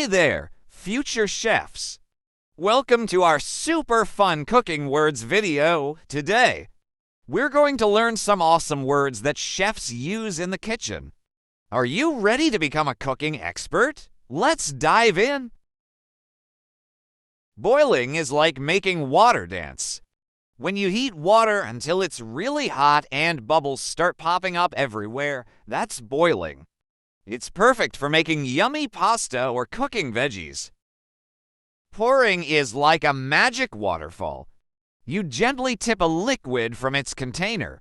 Hey there, future chefs. Welcome to our super fun cooking words video. Today, we're going to learn some awesome words that chefs use in the kitchen. Are you ready to become a cooking expert? Let's dive in. Boiling is like making water dance. When you heat water until it's really hot and bubbles start popping up everywhere, that's boiling. It's perfect for making yummy pasta or cooking veggies. Pouring is like a magic waterfall. You gently tip a liquid from its container,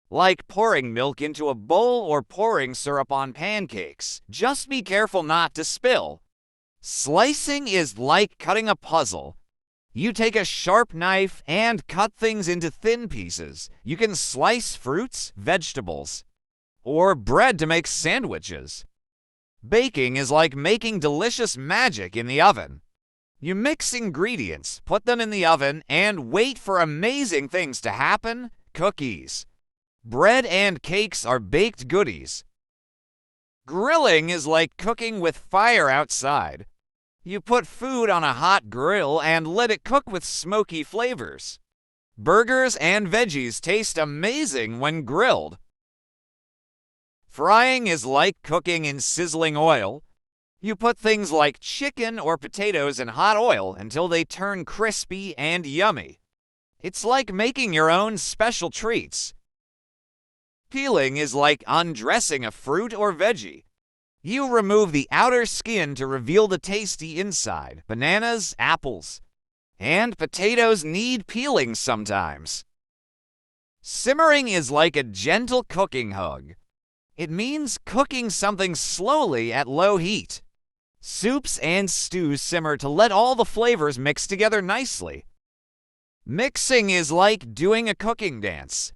like pouring milk into a bowl or pouring syrup on pancakes. Just be careful not to spill. Slicing is like cutting a puzzle. You take a sharp knife and cut things into thin pieces. You can slice fruits, vegetables, or bread to make sandwiches. Baking is like making delicious magic in the oven. You mix ingredients, put them in the oven, and wait for amazing things to happen. Cookies, bread, and cakes are baked goodies. Grilling is like cooking with fire outside. You put food on a hot grill and let it cook with smoky flavors. Burgers and veggies taste amazing when grilled. Frying is like cooking in sizzling oil. You put things like chicken or potatoes in hot oil until they turn crispy and yummy. It's like making your own special treats. Peeling is like undressing a fruit or veggie. You remove the outer skin to reveal the tasty inside. Bananas, apples, and potatoes need peeling sometimes. Simmering is like a gentle cooking hug. It means cooking something slowly at low heat. Soups and stews simmer to let all the flavors mix together nicely. Mixing is like doing a cooking dance.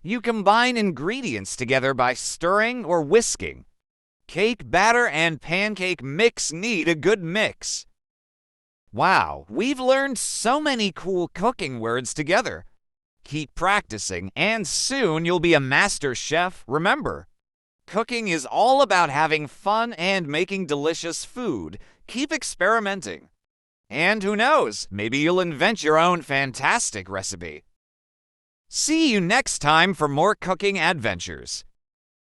You combine ingredients together by stirring or whisking. Cake batter and pancake mix need a good mix. Wow, we've learned so many cool cooking words together. Keep practicing, and soon you'll be a master chef. Remember, cooking is all about having fun and making delicious food. Keep experimenting. And who knows, maybe you'll invent your own fantastic recipe. See you next time for more cooking adventures.